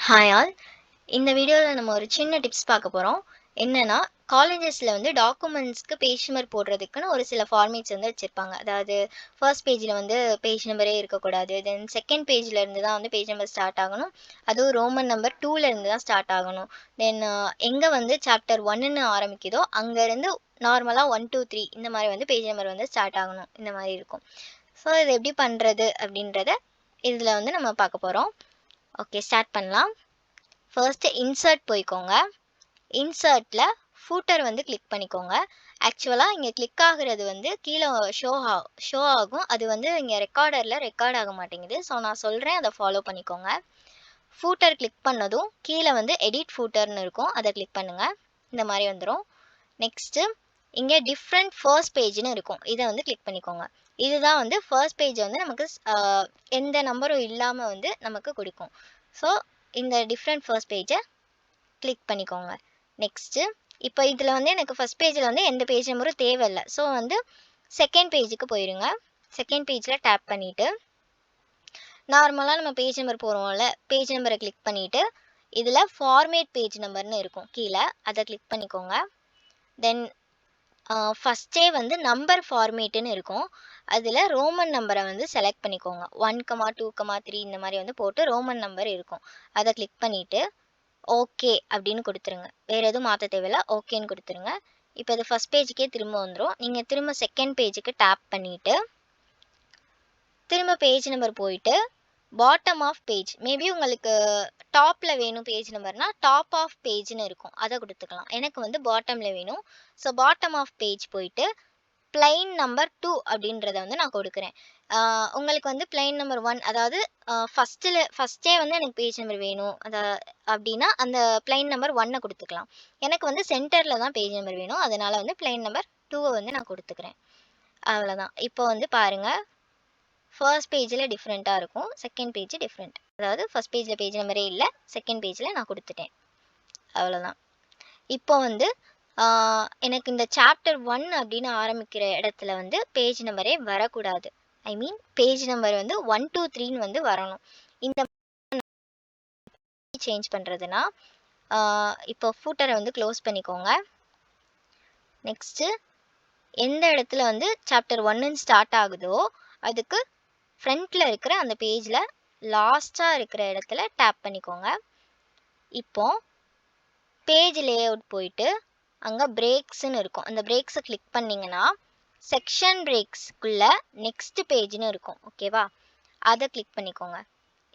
Hi all. இந்த வீடியோவில் நம்ம ஒரு சின்ன டிப்ஸ் பார்க்க போகிறோம். என்னன்னா, காலேஜஸில் வந்து டாக்குமெண்ட்ஸ்க்கு பேஜ் நம்பர் போடுறதுக்குன்னு ஒரு சில ஃபார்மேட்ஸ் வந்து வச்சுருப்பாங்க. அதாவது ஃபர்ஸ்ட் பேஜில் வந்து பேஜ் நம்பரே இருக்கக்கூடாது. தென் செகண்ட் பேஜில் இருந்து தான் வந்து பேஜ் நம்பர் ஸ்டார்ட் ஆகணும். அதுவும் ரோமன் நம்பர் 2ல இருந்து தான் ஸ்டார்ட் ஆகணும். தென் எங்கே வந்து சாப்டர் 1ன்னு ஆரம்பிக்குதோ அங்கேருந்து நார்மலாக 1 2 3 இந்த மாதிரி வந்து பேஜ் நம்பர் வந்து ஸ்டார்ட் ஆகணும். இந்த மாதிரி இருக்கும். ஸோ இது எப்படி பண்ணுறது அப்படின்றத இதில் வந்து நம்ம பார்க்க போகிறோம். ஓகே, ஸ்டார்ட் பண்ணலாம். ஃபர்ஸ்ட் இன்சர்ட் போய்க்கோங்க. இன்சர்ட்ல ஃபூட்டர் வந்து கிளிக் பண்ணிக்கோங்க. ஆக்சுவலா இங்க கிளிக் ஆகுறது வந்து கீழே ஷோ ஆகும். அது வந்து இங்க ரெக்கார்டர்ல ரெக்கார்ட் ஆக மாட்டேங்குது. ஸோ நான் சொல்றேன், அதை ஃபாலோ பண்ணிக்கோங்க. ஃபூட்டர் கிளிக் பண்ணதும் கீழே வந்து எடிட் ஃபூட்டர்னு இருக்கும். அதை கிளிக் பண்ணுங்க. இந்த மாதிரி வந்துடும். நெக்ஸ்ட் இங்கே டிஃப்ரெண்ட் ஃபர்ஸ்ட் பேஜ்னு இருக்கும். இதை வந்து கிளிக் பண்ணிக்கோங்க. இதுதான் வந்து ஃபர்ஸ்ட் பேஜ் வந்து நமக்கு எந்த நம்பரும் இல்லாமல் வந்து நமக்கு கொடுக்கும். ஸோ இந்த டிஃப்ரெண்ட் ஃபர்ஸ்ட் பேஜை கிளிக் பண்ணிக்கோங்க. நெக்ஸ்ட்டு இப்போ இதில் வந்து எனக்கு ஃபர்ஸ்ட் பேஜில் வந்து எந்த பேஜ் நம்பரும் தேவையில்லை. ஸோ வந்து செகண்ட் பேஜுக்கு போயிடுங்க. செகண்ட் பேஜில் டேப் பண்ணிவிட்டு நார்மலாக நம்ம பேஜ் நம்பர் போகிறோம்ல, பேஜ் நம்பரை கிளிக் பண்ணிவிட்டு இதில் ஃபார்மேட் பேஜ் நம்பர்னு இருக்கும் கீழே, அதை கிளிக் பண்ணிக்கோங்க. தென் ஃபஸ்ட்டே வந்து நம்பர் ஃபார்மேட்டுன்னு இருக்கும். அதில் ரோமன் நம்பரை வந்து செலக்ட் பண்ணிக்கோங்க. 1, 2, 3 இந்த மாதிரி வந்து போட்டு ரோமன் நம்பர் இருக்கும். அதை கிளிக் பண்ணிவிட்டு ஓகே அப்படின்னு கொடுத்துருங்க. வேறு எதுவும் மாற்ற தேவையில்லை, ஓகேன்னு கொடுத்துருங்க. இப்போ இது ஃபஸ்ட் பேஜுக்கே திரும்ப வந்துடும். நீங்கள் திரும்ப செகண்ட் பேஜுக்கு டேப் பண்ணிவிட்டு திரும்ப பேஜ் நம்பர் போயிட்டு பாட்டம் ஆஃப் பேஜ், மேபி உங்களுக்கு டாப்பில் வேணும் பேஜ் நம்பர்னா டாப் ஆஃப் பேஜ்னு இருக்கும், அதை கொடுத்துக்கலாம். எனக்கு வந்து பாட்டமில் வேணும். ஸோ பாட்டம் ஆஃப் பேஜ் போயிட்டு பிளைன் நம்பர் 2 அப்படின்றத வந்து நான் கொடுக்குறேன். உங்களுக்கு வந்து பிளைன் நம்பர் 1, அதாவது ஃபஸ்ட்டே வந்து எனக்கு பேஜ் நம்பர் வேணும் அப்படின்னா அந்த பிளைன் நம்பர் 1 கொடுத்துக்கலாம். எனக்கு வந்து சென்டரில் தான் பேஜ் நம்பர் வேணும், அதனால் வந்து பிளைன் நம்பர் 2 வந்து நான் கொடுத்துக்கிறேன். அவ்வளோதான். இப்போ வந்து பாருங்கள், ஃபர்ஸ்ட் பேஜில் டிஃப்ரெண்ட்டாக இருக்கும், செகண்ட் பேஜ் டிஃப்ரெண்ட். அதாவது ஃபர்ஸ்ட் பேஜில் பேஜ் நம்பரே இல்லை, செகண்ட் பேஜில் நான் கொடுத்துட்டேன். அவ்வளோதான். இப்போ வந்து எனக்கு இந்த சாப்டர் 1 அப்படின்னு ஆரம்பிக்கிற இடத்துல வந்து பேஜ் நம்பரே வரக்கூடாது. ஐ மீன் பேஜ் நம்பர் வந்து 1 2 3ன்னு வந்து வரணும். இந்த சேஞ்ச் பண்ணுறதுனா இப்போ ஃபூட்டரை வந்து க்ளோஸ் பண்ணிக்கோங்க. நெக்ஸ்ட்டு எந்த இடத்துல வந்து சாப்டர் 1ன்னு ஸ்டார்ட் ஆகுதோ அதுக்கு ஃப்ரண்ட்டில் இருக்கிற அந்த பேஜில் லாஸ்ட்டாக இருக்கிற இடத்துல டேப் பண்ணிக்கோங்க. இப்போ பேஜ் லேஅவுட் போயிட்டு அங்கே பிரேக்ஸ்ன்னு இருக்கும். அந்த பிரேக்ஸை கிளிக் பண்ணிங்கன்னா செக்ஷன் பிரேக்ஸ்க்குள்ளே நெக்ஸ்ட் பேஜ்னு இருக்கும். ஓகேவா, அதை கிளிக் பண்ணிக்கோங்க.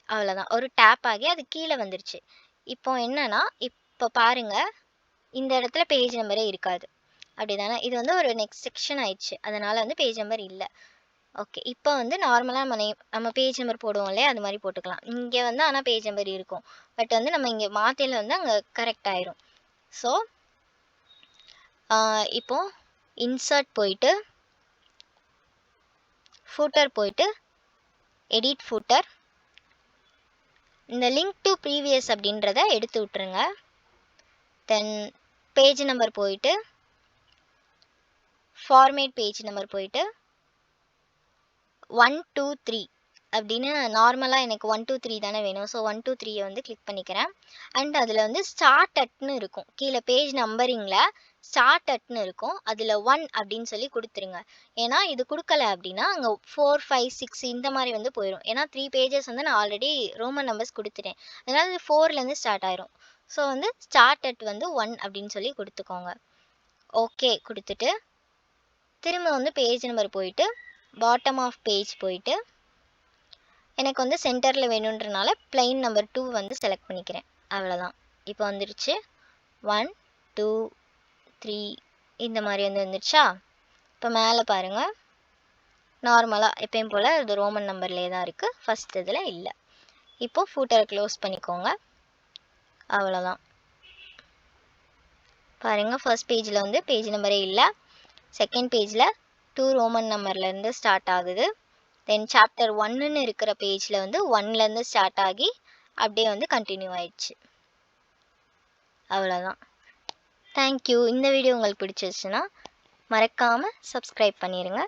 அவ்வளோதான், ஒரு டேப் ஆகி அது கீழே வந்துருச்சு. இப்போ என்னன்னா, இப்போ பாருங்கள், இந்த இடத்துல பேஜ் நம்பரே இருக்காது, அப்படி தானே? இது வந்து ஒரு நெக்ஸ்ட் செக்ஷன் ஆயிடுச்சு, அதனால் வந்து பேஜ் நம்பர் இல்லை. ஓகே, இப்போ வந்து நார்மலாக நம்ம பேஜ் நம்பர் போடுவோம் இல்லையா, அது மாதிரி போட்டுக்கலாம். இங்கே வந்து ஆனால் பேஜ் நம்பர் இருக்கும், பட் வந்து நம்ம இங்கே மாத்தையில் வந்து அங்கே கரெக்ட் ஆயிரும். ஸோ இப்போ இன்சர்ட் போயிட்டு ஃபூட்டர் போயிட்டு எடிட் ஃபூட்டர், இந்த லிங்க் டு ப்ரீவியஸ் அப்படின்றத எடுத்து விட்டுருங்க. தென் பேஜ் நம்பர் போயிட்டு ஃபார்மேட் பேஜ் நம்பர் போயிட்டு 1 2 3 அப்படின்னு நார்மலாக எனக்கு 1 2 3 தானே வேணும். ஸோ 1 2 3 வந்து கிளிக் பண்ணிக்கிறேன். அண்ட் அதில் வந்து ஸ்டார்ட் அட்னு இருக்கும், கீழே பேஜ் நம்பரிங்கில் ஸ்டார்ட் அட்னு இருக்கும், அதில் 1 அப்படின்னு சொல்லி கொடுத்துருங்க. ஏன்னா இது கொடுக்கல அப்படின்னா அங்கே 4 5 6 இந்த மாதிரி வந்து போயிடும். ஏன்னா 3 பேஜஸ் வந்து நான் ஆல்ரெடி ரோமன் நம்பர்ஸ் கொடுத்துட்டேன், அதனால் இது 4லேருந்து ஸ்டார்ட் ஆயிரும். ஸோ வந்து ஸ்டார்ட் அட் வந்து 1 அப்படின்னு சொல்லி கொடுத்துக்கோங்க. ஓகே கொடுத்துட்டு திரும்ப வந்து பேஜ் நம்பர் போயிட்டு பாட்டம் ஆஃப் பேஜ் போயிட்டு எனக்கு வந்து சென்டரில் வேணுன்றனால பிளைன் நம்பர் 2 வந்து செலக்ட் பண்ணிக்கிறேன். அவ்வளோதான், இப்போ வந்துடுச்சு. 1 2 3 இந்த மாதிரி வந்து வந்துடுச்சா? இப்போ மேலே பாருங்கள், நார்மலாக எப்பயும் போல் இது ரோமன் நம்பர்லேயே தான் இருக்குது, ஃபஸ்ட் இதில் இல்லை. இப்போது ஃபூட்டரை க்ளோஸ் பண்ணிக்கோங்க. அவ்வளோதான். பாருங்கள், ஃபர்ஸ்ட் பேஜில் வந்து பேஜ் நம்பரே இல்லை, செகண்ட் பேஜில் 2 ரோமன் நம்பர்லேருந்து ஸ்டார்ட் ஆகுது. தென் சாப்டர் 1ன்னு இருக்கிற பேஜில் வந்து 1லேருந்து ஸ்டார்ட் ஆகி அப்படியே வந்து கண்டினியூ ஆயிடுச்சு. அவ்வளோதான். தேங்க்யூ. இந்த வீடியோ உங்களுக்கு பிடிச்சிருச்சுன்னா மறக்காமல் சப்ஸ்கிரைப் பண்ணிடுங்க.